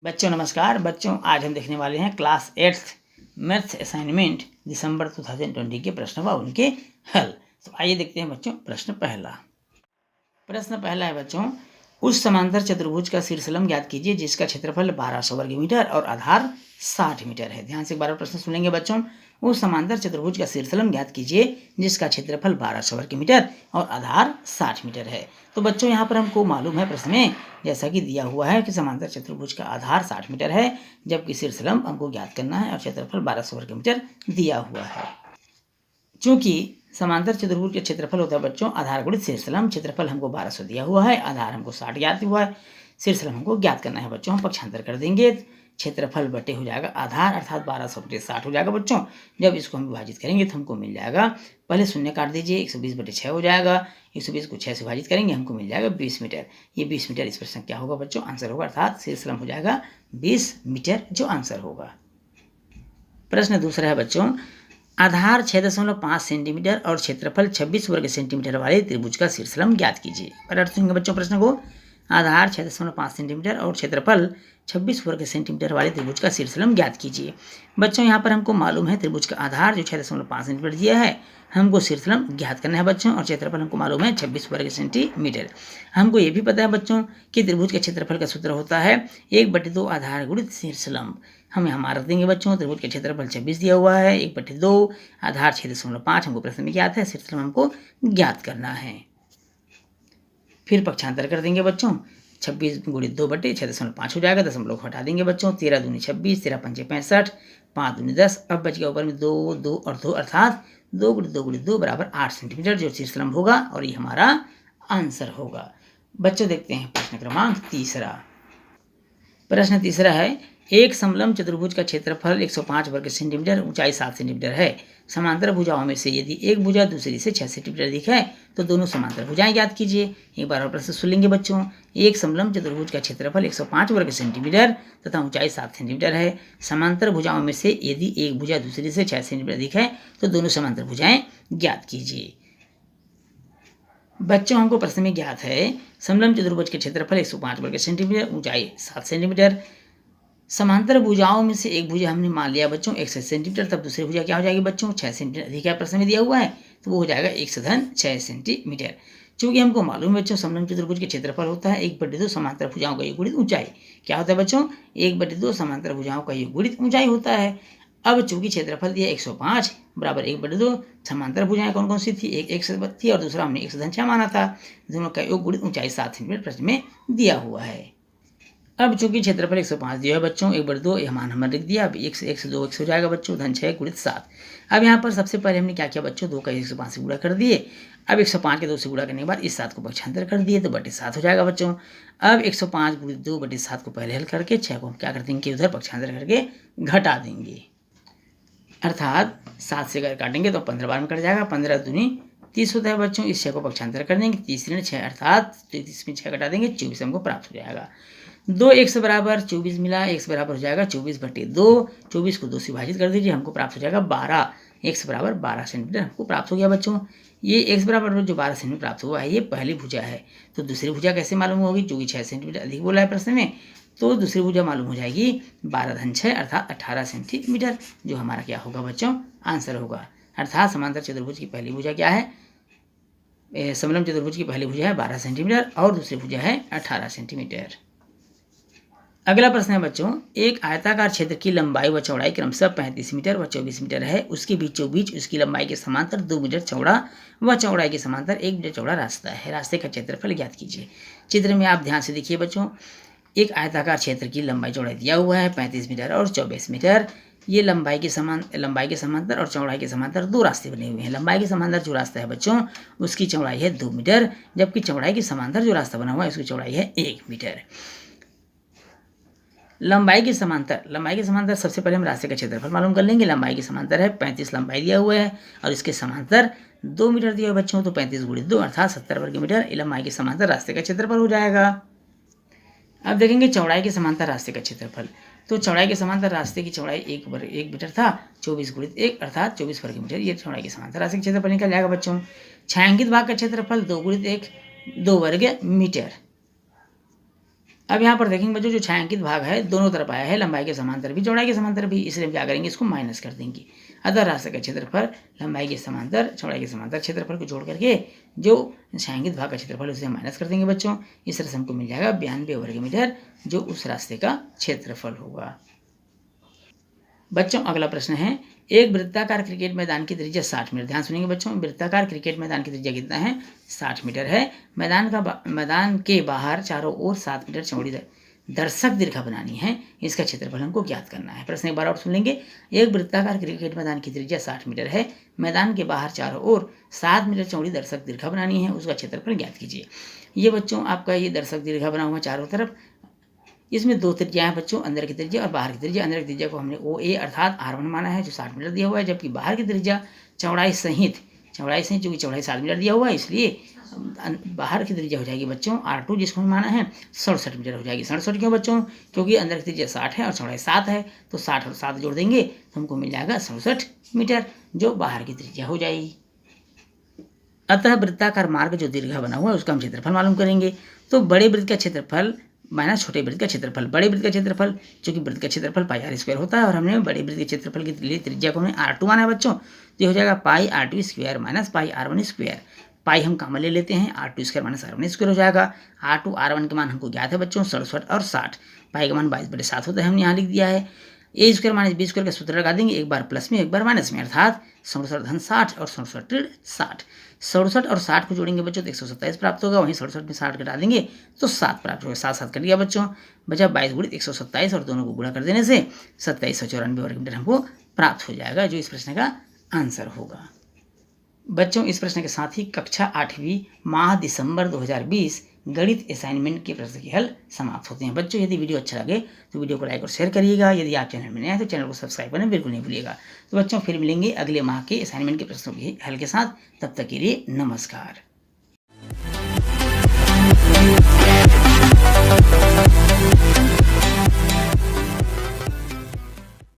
बच्चों नमस्कार। बच्चों आज हम देखने वाले हैं क्लास 8th मैथ्स असाइनमेंट दिसंबर 2020 के प्रश्न व उनके हल। तो आइए देखते हैं बच्चों प्रश्न पहला है बच्चों, उस समांतर चतुर्भुज का शीर्षलंब ज्ञात कीजिए जिसका क्षेत्रफल 1200 वर्ग मीटर और आधार 60 मीटर है। ध्यान से एक बार प्रश्न सुनेंगे बच्चों। उस समांतर चतुर्भुज का शीर्षलंब ज्ञात कीजिए जिसका क्षेत्रफल 1200 वर्ग मीटर और आधार 60 मीटर है। तो बच्चों यहाँ पर हमको मालूम है प्रश्न में जैसा कि दिया हुआ है कि समांतर चतुर्भुज का आधार 60 मीटर है जबकि शीर्षलंब हमको ज्ञात करना है और क्षेत्रफल 1200 वर्ग मीटर दिया हुआ है। चूंकि समांतर चतुर्भुज के क्षेत्रफल होता है बच्चों आधार गुणित शीर्षलंब। क्षेत्रफल हमको 1200 दिया हुआ है, आधार हमको 60 ज्ञात हुआ है, शीर्षलंब हमको ज्ञात करना है बच्चों। हम पक्षांतर कर देंगे, क्षेत्रफल बटे हो जाएगा आधार अर्थात 1200 बटे 60 हो जाएगा बच्चों। जब इसको हम विभाजित करेंगे तो हमको मिल जाएगा, पहले शून्य काट दीजिए, 120 बटे 6 हो जाएगा। 120 को 6 से विभाजित करेंगे हमको मिल जाएगा 20 मीटर। ये 20 मीटर इस प्रश्न क्या होगा बच्चों, आंसर होगा, अर्थात शीर्षलंब हो जाएगा 20 मीटर जो आंसर होगा। प्रश्न दूसरा है बच्चों, आधार 6.5 सेंटीमीटर और क्षेत्रफल 26 वर्ग सेंटीमीटर वाले त्रिभुज का शीर्षलंब ज्ञात कीजिए। पर अर्थ सुनेंगे बच्चों प्रश्न को, आधार 6.5 सेंटीमीटर और क्षेत्रफल 26 वर्ग सेंटीमीटर वाले त्रिभुज का शीर्षलंब ज्ञात कीजिए। बच्चों यहाँ पर हमको मालूम है त्रिभुज का आधार जो 6.5 सेंटीमीटर दिया है, हमको शीर्षलंब ज्ञात करना है बच्चों, और क्षेत्रफल हमको मालूम है 26 वर्ग सेंटीमीटर। हमको ये भी पता है बच्चों कि त्रिभुज के क्षेत्रफल का सूत्र होता है 1/2 आधार गुणित शीर्षलंब। हम यहाँ रख देंगे बच्चों, त्रिभुज का क्षेत्रफल 26 दिया हुआ है, 1/2 आधार 6.5 हमको प्रश्न में ज्ञात है, शीर्षलंब हमको ज्ञात करना है। फिर पक्षांतर कर देंगे बच्चों, 26 गुणित 2 बटे 6.5 हो जाएगा, 10 हम लोग हटा देंगे बच्चों, 13 दूनी 26, 13 पंचे 65, 5 दूनी 10। अब बच गया ऊपर में 2 2 और 2 अर्थात 2 गुणित 2 बराबर 8 सेंटीमीटर जो शीर्षलंब होगा, और ये हमारा आंसर होगा। बच्चों देखते हैं प्रश्न क्रमांक तीसरा। प्रश्न तीसरा है, एक समलंब चतुर्भुज का क्षेत्रफल 105 वर्ग सेंटीमीटर, ऊंचाई 7 सेंटीमीटर है। समांतर भुजाओं में से यदि एक भुजा दूसरी से 6 सेंटीमीटर अधिक है तो दोनों समांतर भुजाएं ज्ञात कीजिए। एक बार और प्रश्न सुन लेंगे बच्चों। एक समलंब चतुर्भुज का क्षेत्रफल 105 वर्ग सेंटीमीटर तथा ऊंचाई 7 सेंटीमीटर है। समांतर भुजाओं में से यदि एक भुजा दूसरी से 6 सेंटीमीटर अधिक है तो दोनों समांतर भुजाएं ज्ञात कीजिए। बच्चों हमको प्रश्न में ज्ञात है समलंब चतुर्भुज के क्षेत्रफल 105 वर्ग सेंटीमीटर, ऊंचाई 7 सेंटीमीटर। समांतर भुजाओं में से एक भुजा हमने मान लिया बच्चों 1 सेंटीमीटर, तब दूसरी भुजा क्या हो जाएगी बच्चों 6 सेंटीमीटर अधिक है, प्रश्न में दिया हुआ है, तो वो हो जाएगा 1/6 सेंटीमीटर। चूंकि हमको मालूम है बच्चों समलंब चतुर्भुज के क्षेत्रफल होता है 1/2 समांतर भुजाओं का योग गुणित ऊंचाई। क्या होता है बच्चों, 1/2 समांतर भुजाओं का योग गुणित ऊंचाई होता है। अब चूंकि क्षेत्रफल दिया 105 बराबर 1/2, समांतर भुजाएं कौन कौन सी थी, एक 1 थी और दूसरा हमने 1/6 माना था, दोनों का योग गुणित ऊंचाई 7 सेंटीमीटर प्रश्न में दिया हुआ है। अब चूंकि क्षेत्रफल 105 दिया है बच्चों 1/2 यह मान हमने लिख दिया। अब 1 से 1 से 2 1 हो जाएगा बच्चों, धन 6 गुणित 7। अब यहाँ पर सबसे पहले हमने क्या किया बच्चों, 2 का 105 से गुणा कर दिए। अब 105 के 2 से गुणा करने के बाद इस 7 को पक्षांतर कर दिए तो बटे 7 हो जाएगा बच्चों। अब 105 गुणित 2 बटे 7 को पहले हल करके 6 को हम क्या कर देंगे उधर पक्षांतर करके घटा देंगे, अर्थात 7 से अगर काटेंगे तो 15 बार में कट जाएगा, 15 दूनी 30 होता है बच्चों। इस 6 को पक्षांतर कर देंगे, 30 ऋण 6 अर्थात 30 में 6 घटा देंगे 24 हमको प्राप्त हो जाएगा। 2 x बराबर 24 मिला, x बराबर हो जाएगा 24/2, 24 को 2 से विभाजित कर दीजिए, हमको प्राप्त हो जाएगा 12, x बराबर 12 सेंटीमीटर हमको प्राप्त हो गया बच्चों। ये x बराबर जो 12 सेंटीमीटर प्राप्त हुआ है ये पहली भुजा है, तो दूसरी भुजा कैसे मालूम होगी, चूंकि 6 सेंटीमीटर अधिक बोला है प्रश्न में, तो दूसरी भुजा मालूम हो जाएगी 12 धन 6 अर्थात 18 सेंटीमीटर, जो हमारा क्या होगा बच्चों आंसर होगा। अर्थात समांतर चतुर्भुज की पहली भुजा क्या है, समलंब चतुर्भुज की पहली भुजा है 12 सेंटीमीटर और दूसरी भुजा है 18 सेंटीमीटर। अगला प्रश्न है बच्चों, एक आयताकार क्षेत्र की लंबाई व चौड़ाई क्रमशः 35 मीटर व 24 मीटर है, उसके बीचों बीच उसकी लंबाई के समांतर 2 मीटर चौड़ा व चौड़ाई के समांतर 1 मीटर चौड़ा रास्ता है, रास्ते का क्षेत्रफल ज्ञात कीजिए। चित्र में आप ध्यान से देखिए बच्चों, एक आयताकार क्षेत्र की लंबाई चौड़ाई दिया हुआ है 35 मीटर और 24 मीटर। ये लंबाई के समांतर और चौड़ाई के समांतर 2 रास्ते बने हुए हैं। लंबाई के समांतर जो रास्ता है बच्चों उसकी चौड़ाई है 2 मीटर, जबकि चौड़ाई के समांतर जो रास्ता बना हुआ है उसकी चौड़ाई है 1 मीटर। लंबाई के समांतर सबसे पहले हम रास्ते का क्षेत्रफल मालूम कर लेंगे। लंबाई के समांतर है 35 लंबाई दिया हुआ है और इसके समांतर 2 मीटर दिया हुआ बच्चों, तो 35 गुणित 2 अर्थात 70 वर्ग मीटर लंबाई के समांतर रास्ते का क्षेत्रफल हो जाएगा। अब देखेंगे चौड़ाई के समांतर रास्ते का क्षेत्रफल, तो चौड़ाई के समांतर रास्ते की चौड़ाई 1 मीटर था, 24 गुणित 1 अर्थात 24 वर्ग मीटर, ये चौड़ाई के समांतर रास्ते का क्षेत्रफल निकल जाएगा बच्चों। छायांकित भाग का क्षेत्रफल 2 गुणित 1 2 वर्ग मीटर। अब यहाँ पर देखेंगे बच्चों, जो छायांकित भाग है दोनों तरफ आया है, लंबाई के समांतर भी चौड़ाई के समांतर भी, इसलिए हम क्या करेंगे, इसको माइनस कर देंगे। अतः रास्ते का क्षेत्रफल लंबाई के समांतर चौड़ाई के समांतर क्षेत्रफल को जोड़ करके जो छायांकित भाग का क्षेत्रफल उसे माइनस कर देंगे बच्चों। इस तरह से हमको मिल जाएगा 92 वर्ग मीटर, जो उस रास्ते का क्षेत्रफल होगा। बच्चों अगला प्रश्न है, एक वृत्ताकार क्रिकेट मैदान की त्रिज्या 60 मीटर। ध्यान सुनिए बच्चों, वृत्ताकार क्रिकेट मैदान की त्रिज्या कितना है, 60 मीटर है। मैदान के बाहर चारों ओर 7 मीटर चौड़ी दर्शक दीर्घा बनानी है, इसका क्षेत्रफल हमको ज्ञात करना है। प्रश्न एक बार और सुन लेंगे। एक वृत्ताकार क्रिकेट मैदान की त्रिज्या 60 मीटर है, मैदान के बाहर चारों ओर 7 मीटर चौड़ी दर्शक दीर्घा बनानी है, उसका क्षेत्रफल ज्ञात कीजिए। ये बच्चों आपका ये दर्शक दीर्घा बना हुआ चारों तरफ, इसमें दो त्रिज्या है बच्चों, अंदर की त्रिज्या और बाहर की त्रिज्या। अंदर की त्रिज्या को हमने OA अर्थात R1 माना है, जो 60 मीटर दिया हुआ है, जबकि बाहर की त्रिज्या चौड़ाई सहित चूँकि चौड़ाई 7 मीटर दिया हुआ है, इसलिए बाहर की त्रिज्या हो जाएगी बच्चों R2, जिसको हम माना है 67 मीटर हो जाएगी। 67 क्यों बच्चों, क्योंकि अंदर की त्रिज्या 60 है और चौड़ाई 7 है, तो 60 और 7 जोड़ देंगे तो हमको मिल जाएगा 67 मीटर, जो बाहर की त्रिज्या हो जाएगी। अतः वृत्ताकार मार्ग जो दीर्घा बना हुआ है उसका हम क्षेत्रफल मालूम करेंगे। तो बड़े वृत्त का क्षेत्रफल माइनस छोटे वृत्त का क्षेत्रफल। बड़े वृत्त का क्षेत्रफल, चूंकि वृत्त का क्षेत्रफल पाई आर स्क्वायर होता है और हमने बड़े वृत्त के क्षेत्रफल के लिए त्रिज्या को हमने R2 माना है बच्चों, तो ये हो जाएगा pi R2 square minus pi R1 square. Pi हम कॉमन ले लेते हैं, R2 square minus R1 square हो जाएगा। R2 R1 के मान हमको ज्ञात है बच्चों 67 और 60, पाई का मान 22/7 होता है, हमने यहाँ लिख दिया है। A square minus B square का सूत्र लगा देंगे, एक बार प्लस में एक बार माइनस में, अर्थात 67 धन 60 और 67 ऋण 60। 67 और 60 को जोड़ेंगे बच्चों तो 127 प्राप्त होगा, वहीं 67 में 60 घटा देंगे तो 7 प्राप्त होगा। 7 कट गया बच्चों, बचा 22 गुणित 127 और दोनों को गुणा कर देने से 2794 वर्ग मीटर हमको प्राप्त हो जाएगा, जो इस प्रश्न का आंसर होगा। बच्चों इस प्रश्न के साथ ही कक्षा 8वीं माह दिसंबर 2020 गणित असाइनमेंट के प्रश्न के हल समाप्त होते हैं। बच्चों यदि वीडियो अच्छा लगे तो वीडियो को लाइक और शेयर करिएगा। यदि आप चैनल में नए हैं तो चैनल को सब्सक्राइब करना बिल्कुल नहीं भूलिएगा। तो बच्चों फिर मिलेंगे अगले माह के असाइनमेंट के प्रश्नों के हल के साथ, तब तक के लिए नमस्कार।